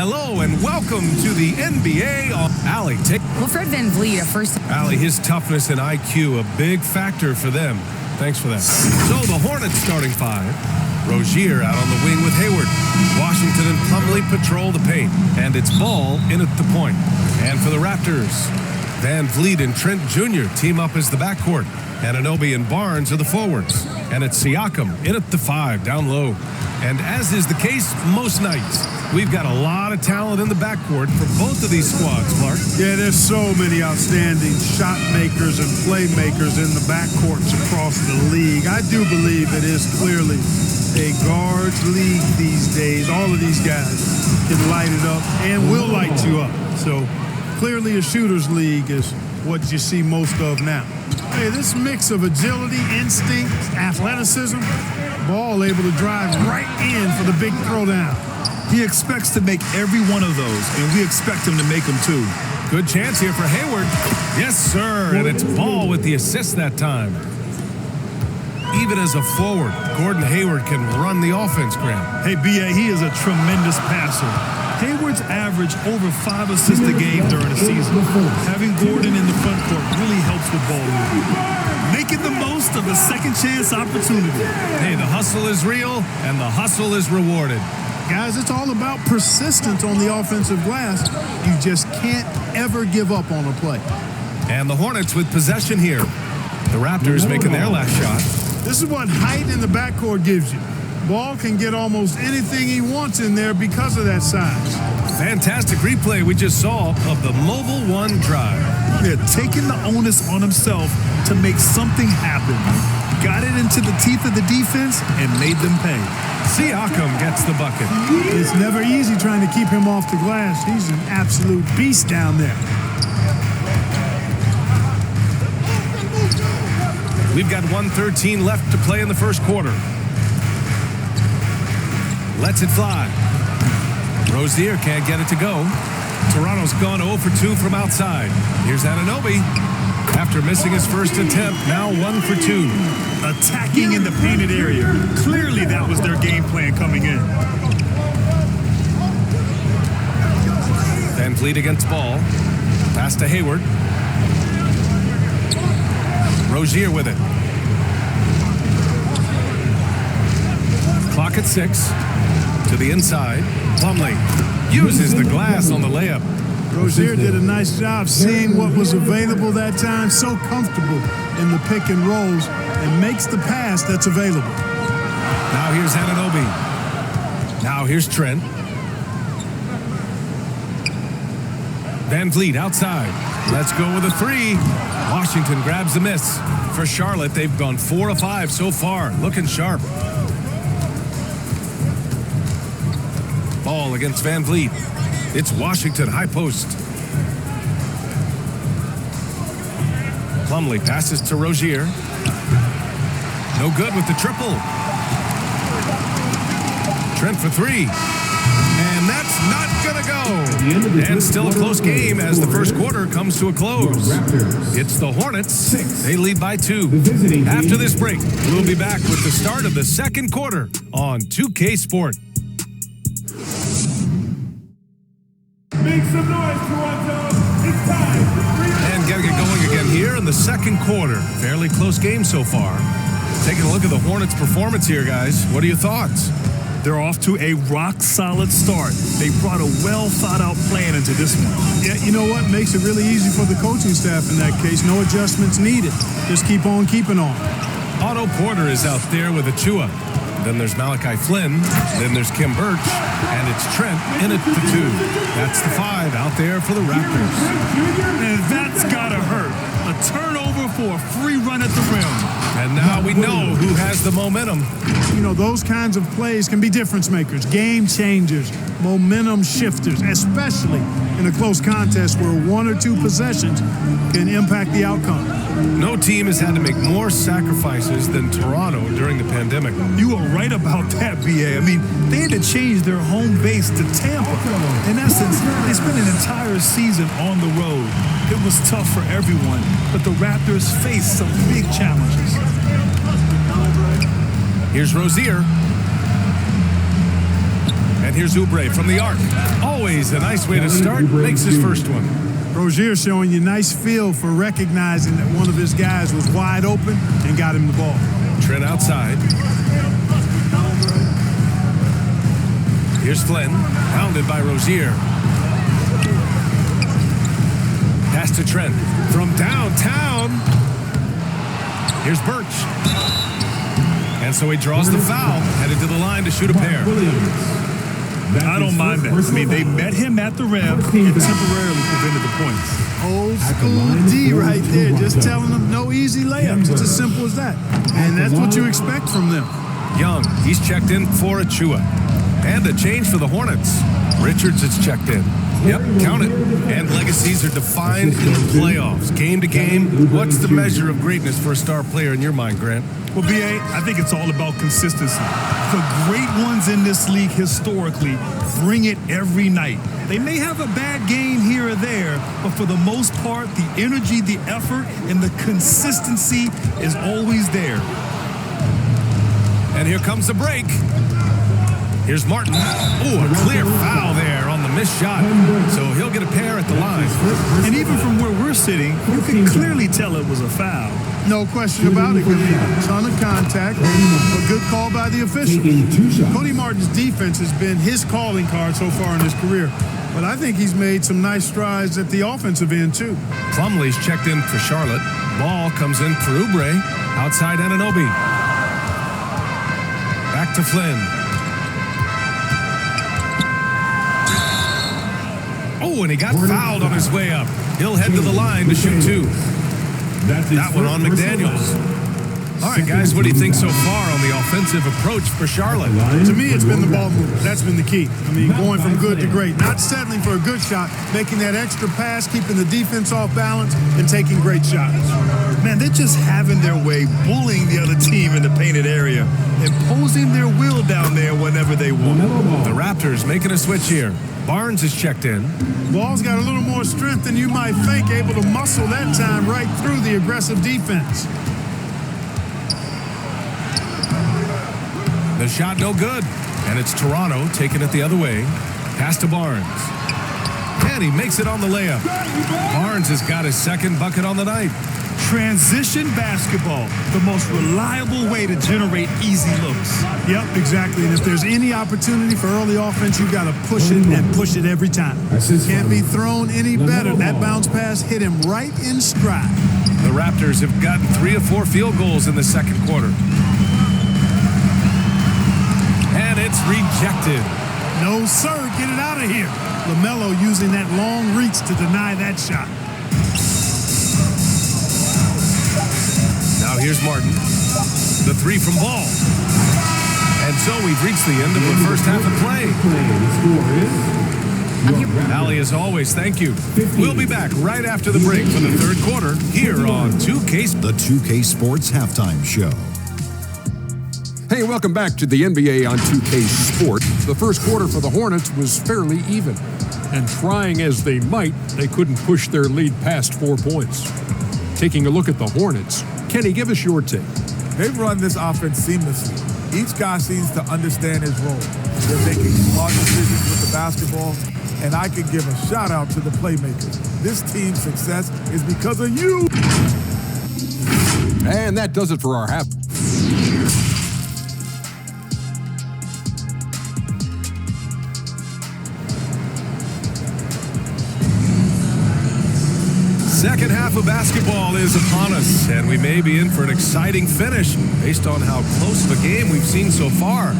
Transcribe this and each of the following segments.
Hello and welcome to the NBA. Allie, Well, Fred VanVleet, Allie, his toughness and IQ, a big factor for them. Thanks for that. So the Hornets starting five. Rozier out on the wing with Hayward. Washington and Plumlee patrol the paint. And it's Ball in at the point. And for the Raptors, VanVleet and Trent Jr. team up as the backcourt. Anunoby and Barnes are the forwards. And it's Siakim in at the five, down low. And as is the case most nights, we've got a lot of talent in the backcourt for both of these squads, Clark. Yeah, there's so many outstanding shot makers and playmakers in the backcourts across the league. I do believe it is clearly a guards league these days. All of these guys can light it up and will light you up. So clearly a shooter's league is what you see most of now. Hey, this mix of agility, instinct, athleticism, Ball able to drive right in for the big throwdown. He expects to make every one of those, and we expect him to make them too. Good chance here for Hayward. Yes, sir, and it's Ball with the assist that time. Even as a forward, Gordon Hayward can run the offense, Graham. Hey, B.A., he is a tremendous passer. Hayward's averaged over 5 assists a game during the season. Having Gordon in the front court really helps with ball movement. Making the most of a second chance opportunity. Hey, the hustle is real, and the hustle is rewarded. Guys, it's all about persistence on the offensive glass. You just can't ever give up on a play. And the Hornets with possession here. The Raptors making their last shot. This is what height in the backcourt gives you. Ball can get almost anything he wants in there because of that size. Fantastic replay we just saw of the Mobile One drive. Yeah, taking the onus on himself to make something happen. Got it into the teeth of the defense and made them pay. Siakam gets the bucket. It's never easy trying to keep him off the glass. He's an absolute beast down there. We've got 1:13 left to play in the first quarter. Lets it fly. Rozier can't get it to go. Toronto's gone 0 for 2 from outside. Here's Anunoby. After missing his first attempt, now 1 for 2. Attacking in the painted area. Clearly that was their game plan coming in. VanVleet against Ball. Pass to Hayward. Rozier with it. Clock at 6. To the inside. Plumlee uses the glass on the layup. Rozier did a nice job seeing what was available that time. So comfortable in the pick and rolls and makes the pass that's available. Now here's Anunoby. Now here's Trent. VanVleet outside. Let's go with a 3. Washington grabs the miss. For Charlotte, they've gone 4 of 5 so far. Looking sharp. Ball against VanVleet. It's Washington high post. Plumlee passes to Rozier. No good with the triple. Trent for 3. And that's not going to go. And still a close game as the first quarter comes to a close. It's the Hornets. They lead by 2. After this break, we'll be back with the start of the second quarter on 2K Sport. Make some noise, Toronto. It's time. And gotta get going again here in the second quarter. Fairly close game so far. Taking a look at the Hornets' performance here, guys. What are your thoughts? They're off to a rock-solid start. They brought a well-thought-out plan into this one. Yeah, you know what? Makes it really easy for the coaching staff in that case. No adjustments needed. Just keep on keeping on. Otto Porter is out there with Achua. Then there's Malachi Flynn. Then there's Kim Birch. And it's Trent in at the 2. That's the 5 out there for the Raptors. And that's gotta hurt. A turnover for a free run at the rim. And now we know who has the momentum. You know, those kinds of plays can be difference makers, game changers, momentum shifters, especially in a close contest where 1 or 2 possessions can impact the outcome. No team has had to make more sacrifices than Toronto during the pandemic. You are right about that, B.A. I mean, they had to change their home base to Tampa. In essence, they spent an entire season on the road. It was tough for everyone, but the Raptors faced some big challenges. Here's Rozier. And here's Oubre from the arc. Always a nice way to start. Makes his first one. Rozier showing you nice feel for recognizing that one of his guys was wide open and got him the ball. Trent outside. Here's Flynn, pounded by Rozier. Pass to Trent from downtown. Here's Birch. And so he draws the foul, headed to the line to shoot a pair. I don't mind that. I mean, they met him at the rim and temporarily prevented the points. Old school D right there, just telling them no easy layups. It's as simple as that. And that's what you expect from them. Young, he's checked in for Achua. And a change for the Hornets. Richards is checked in. Yep, count it. And legacies are defined in the playoffs. Game to game, what's the measure of greatness for a star player in your mind, Grant? Well, B.A., I think it's all about consistency. The great ones in this league historically bring it every night. They may have a bad game here or there, but for the most part, the energy, the effort, and the consistency is always there. And here comes the break. Here's Martin. Oh, a clear foul there on the missed shot. So he'll get a pair at the line. And even from where we're sitting, you can clearly tell it was a foul. No question about it. A ton of contact. A good call by the official. Cody Martin's defense has been his calling card so far in his career. But I think he's made some nice strides at the offensive end, too. Plumlee's checked in for Charlotte. Ball comes in for Oubre. Outside Anunoby. Back to Flynn. Oh, and he got fouled on his way up. He'll head to the line to shoot two. That one on McDaniels. All right, guys, what do you think so far on the offensive approach for Charlotte? To me, it's been the ball movement. That's been the key. I mean, going from good to great. Not settling for a good shot, making that extra pass, keeping the defense off balance, and taking great shots. Man, they're just having their way, bullying the other team in the painted area, imposing their will down there whenever they want. The Raptors making a switch here. Barnes is checked in. Ball's got a little more strength than you might think, able to muscle that time right through the aggressive defense. The shot no good. And it's Toronto taking it the other way. Pass to Barnes. And he makes it on the layup. Barnes has got his second bucket on the night. Transition basketball, the most reliable way to generate easy looks. Yep, exactly. And if there's any opportunity for early offense, you've got to push it and push it every time. Can't be thrown any better. That bounce pass hit him right in stride. The Raptors have gotten 3 of 4 field goals in the second quarter. And it's rejected. No, sir. Get it out of here. Lamelo using that long reach to deny that shot. Now here's Martin. The three from Ball. And so we've reached the end of the first half of play. Allie, as always, thank you. We'll be back right after the break for the third quarter here on 2K. The 2K Sports Halftime Show. Hey, welcome back to the NBA on 2K Sport. The first quarter for the Hornets was fairly even. And trying as they might, they couldn't push their lead past 4 points. Taking a look at the Hornets, Kenny, give us your take. They've run this offense seamlessly. Each guy seems to understand his role. They're making smart decisions with the basketball, and I can give a shout out to the playmakers. This team's success is because of you. And that does it for our half. Second half of basketball is upon us, and we may be in for an exciting finish based on how close of a game we've seen so far.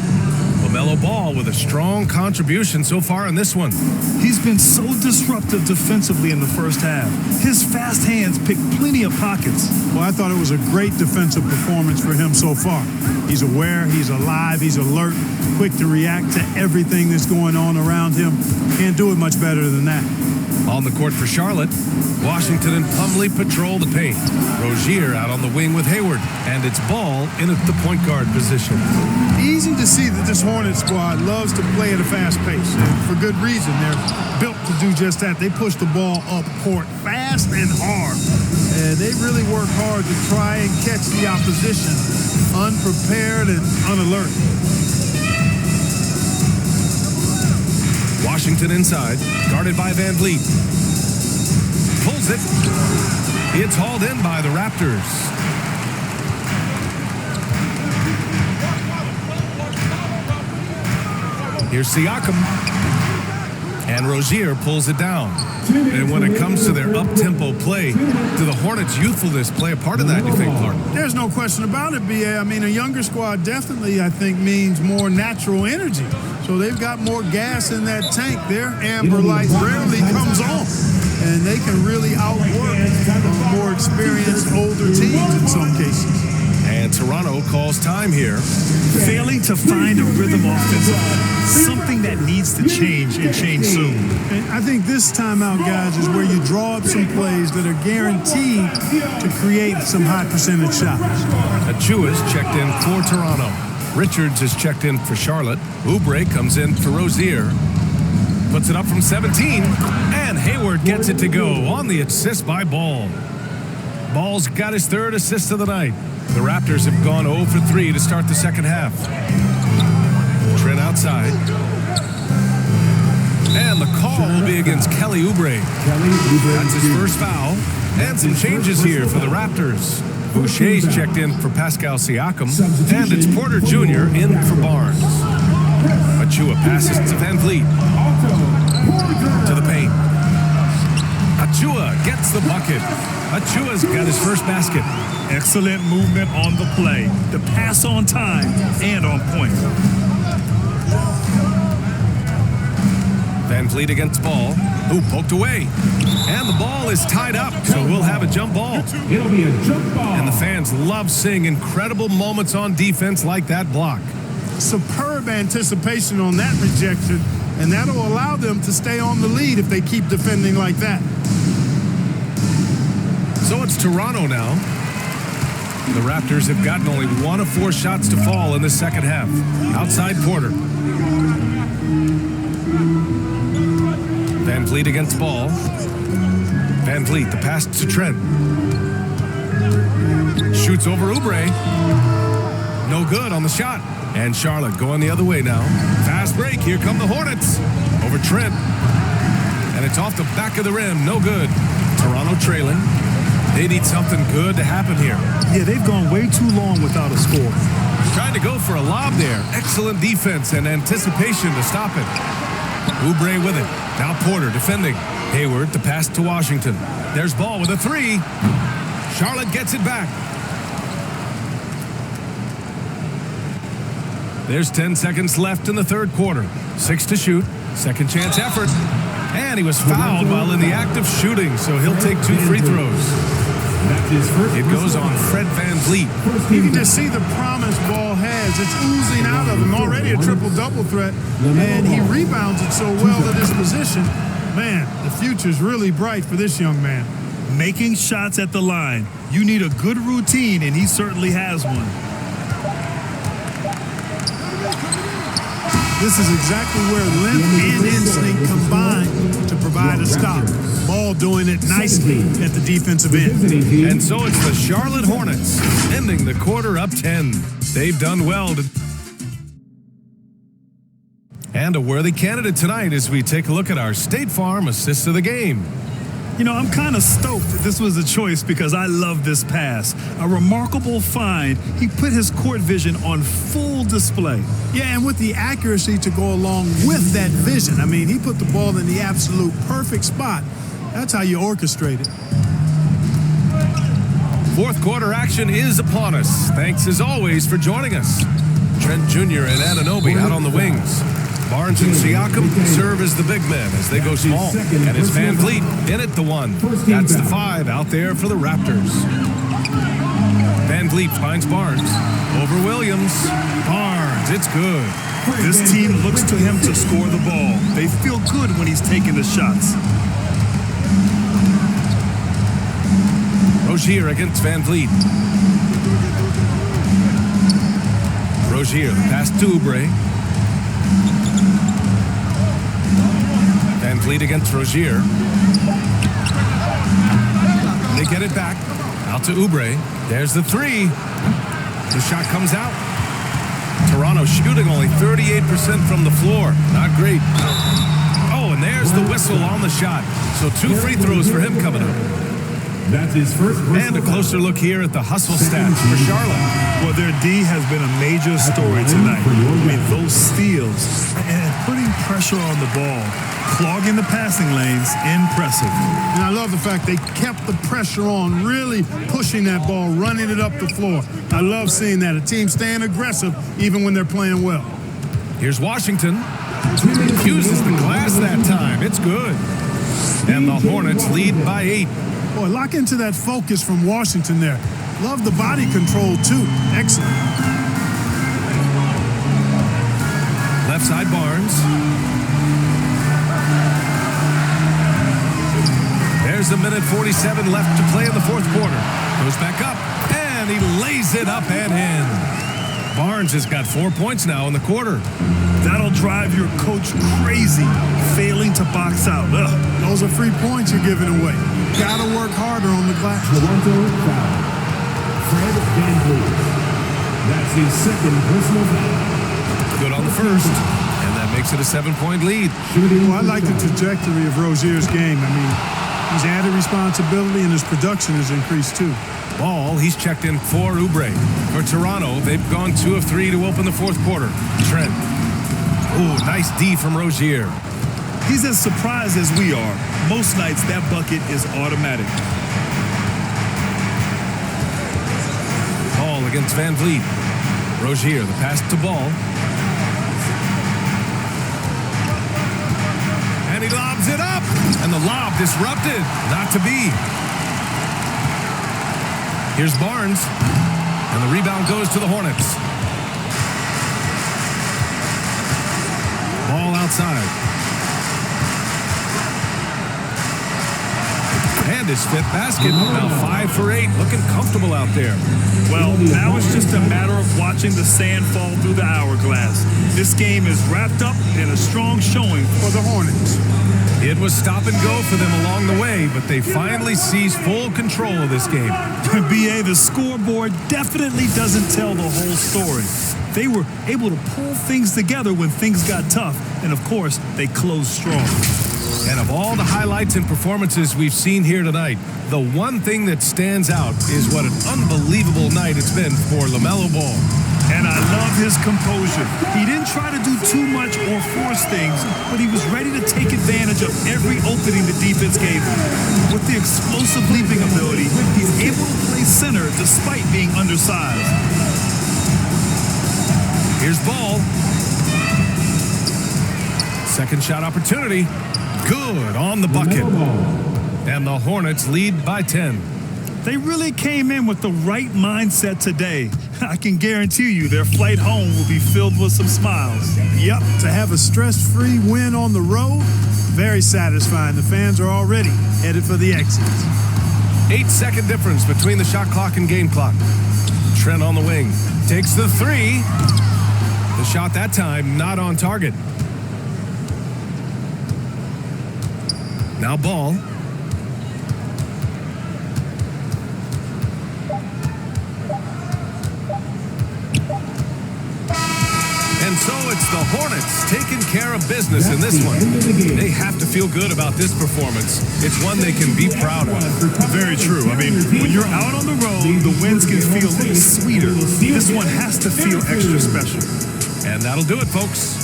Lamelo Ball with a strong contribution so far in this one. He's been so disruptive defensively in the first half. His fast hands pick plenty of pockets. Well, I thought it was a great defensive performance for him so far. He's aware, he's alive, he's alert, quick to react to everything that's going on around him. Can't do it much better than that. On the court for Charlotte, Washington and Plumlee patrol the paint. Rozier out on the wing with Hayward, and it's Ball in at the point guard position. Easy to see that this Hornets squad loves to play at a fast pace, and for good reason. They're built to do just that. They push the ball up court fast and hard, and they really work hard to try and catch the opposition unprepared and unalert. Washington inside, guarded by Van Vliet. Pulls it. It's hauled in by the Raptors. Here's Siakim. And Rozier pulls it down. And when it comes to their up-tempo play, do the Hornets' youthfulness play a part of that, you think, Clark? There's no question about it, B.A. I mean, a younger squad definitely, I think, means more natural energy. So they've got more gas in that tank. Their amber light rarely comes on. And they can really outwork more experienced, older teams in some cases. And Toronto calls time here. Failing to find a rhythm offensively, something that needs to change and change soon. And I think this timeout, guys, is where you draw up some plays that are guaranteed to create some high percentage shots. Achua's checked in for Toronto. Richards is checked in for Charlotte. Oubre comes in for Rozier. Puts it up from 17. And Hayward gets it to go on the assist by Ball. Ball's got his third assist of the night. The Raptors have gone 0 for 3 to start the second half. Trent outside. And the call will be against Kelly Oubre. That's his first foul. And some changes here for the Raptors. Boucher's checked in for Pascal Siakam. And it's Porter Jr. in for Barnes. Achua passes to Van Vliet. To the paint. Achua gets the bucket. Achua's got his first basket. Excellent movement on the play. The pass on time and on point. Van Vliet against Ball. Who poked away. And the ball is tied up, so we'll have a jump ball. It'll be a jump ball. And the fans love seeing incredible moments on defense like that block. Superb anticipation on that rejection, and that'll allow them to stay on the lead if they keep defending like that. So it's Toronto now. The Raptors have gotten only 1 of 4 shots to fall in the second half. Outside Porter. Van Vliet against Ball. Van Vliet, the pass to Trent. Shoots over Oubre. No good on the shot. And Charlotte going the other way now. Fast break. Here come the Hornets. Over Trent. And it's off the back of the rim. No good. Toronto trailing. They need something good to happen here. Yeah, they've gone way too long without a score. Trying to go for a lob there. Excellent defense and anticipation to stop it. Oubre with it. Now Porter defending. Hayward, the pass to Washington. There's Ball with a 3. Charlotte gets it back. There's 10 seconds left in the third quarter. 6 to shoot. Second chance effort. And he was fouled while in the act of shooting, so he'll take 2 free throws. It goes on Fred Van Vliet. You can just see the promise Ball has. It's oozing out of him. Already a triple-double threat, and he rebounds it so well to this position. Man, the future's really bright for this young man. Making shots at the line. You need a good routine, and he certainly has one. This is exactly where length and instinct combine to provide a stop. Ball doing it nicely at the defensive end. And so it's the Charlotte Hornets ending the quarter up 10. They've done well to... And a worthy candidate tonight as we take a look at our State Farm assist of the game. You know, I'm kind of stoked that this was a choice because I love this pass. A remarkable find. He put his court vision on full display. Yeah, and with the accuracy to go along with that vision. I mean, he put the ball in the absolute perfect spot. That's how you orchestrate it. Fourth quarter action is upon us. Thanks as always for joining us. Trent Jr. and Anunoby out on the wings. Barnes and Siakam serve as the big men as they go small. And it's Van Vliet in at the 1. That's the 5 out there for the Raptors. Van Vliet finds Barnes. Over Williams. Barnes, it's good. This team looks to him to score the ball. They feel good when he's taking the shots. Rozier against Van Vliet. Rozier, the pass to Oubre. Van Vliet against Rozier. They get it back. Out to Oubre. There's the 3. The shot comes out. Toronto shooting only 38% from the floor. Not great. And there's the whistle on the shot. So 2 free throws for him coming up. That's his first. And a closer look here at the hustle stats for Charlotte. Well, their D has been a major story tonight. I mean, those steals and putting pressure on the ball, clogging the passing lanes, impressive. And I love the fact they kept the pressure on, really pushing that ball, running it up the floor. I love seeing that. A team staying aggressive even when they're playing well. Here's Washington. Uses the glass that time. It's good. And the Hornets lead by 8. Boy, lock into that focus from Washington there. Love the body control, too. Excellent. Left side, Barnes. There's a minute 47 left to play in the fourth quarter. Goes back up, and he lays it up and in. Barnes has got 4 points now in the quarter. That'll drive your coach crazy, failing to box out. Ugh. Those are free points you're giving away. Got to work harder on the glass. Toronto foul. Fred VanVleet. That's his second personal foul. Good on the first, and that makes it a 7-point lead. Well, I like the trajectory of Rozier's game. I mean, he's added responsibility, and his production has increased, too. Ball, he's checked in for Oubre. For Toronto, they've gone 2 of 3 to open the fourth quarter. Trent. Ooh, nice D from Rozier. He's as surprised as we are. Most nights, that bucket is automatic. Ball against VanVleet. Rozier, the pass to Ball. And he lobs it up. And the lob disrupted. Not to be. Here's Barnes. And the rebound goes to the Hornets. Ball outside. And his 5th basket. Now 5 for 8. Looking comfortable out there. Well, now it's just a matter of watching the sand fall through the hourglass. This game is wrapped up in a strong showing for the Hornets. It was stop and go for them along the way, but they finally seized full control of this game. BA, the scoreboard definitely doesn't tell the whole story. They were able to pull things together when things got tough, and of course, they closed strong. And of all the highlights and performances we've seen here tonight, the one thing that stands out is what an unbelievable night it's been for Lamelo Ball. And I love his composure. He didn't try to do too much or force things, but he was ready to take advantage of every opening the defense gave him. With the explosive leaping ability, he's able to play center despite being undersized. Here's Ball. Second shot opportunity. Good on the bucket. And the Hornets lead by 10. They really came in with the right mindset today. I can guarantee you their flight home will be filled with some smiles. Yep, to have a stress-free win on the road, very satisfying. The fans are already headed for the exit. 8-second difference between the shot clock and game clock. Trent on the wing. Takes the 3. The shot that time not on target. Now Ball. And so it's the Hornets taking care of business in this one. They have to feel good about this performance. It's one they can be proud of. Very true. I mean, when you're out on the road, the wins can feel a little sweeter. This one has to feel extra special. And that'll do it, folks.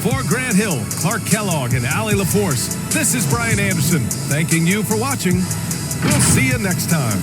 For Grant Hill, Clark Kellogg, and Allie LaForce, this is Brian Anderson thanking you for watching. We'll see you next time.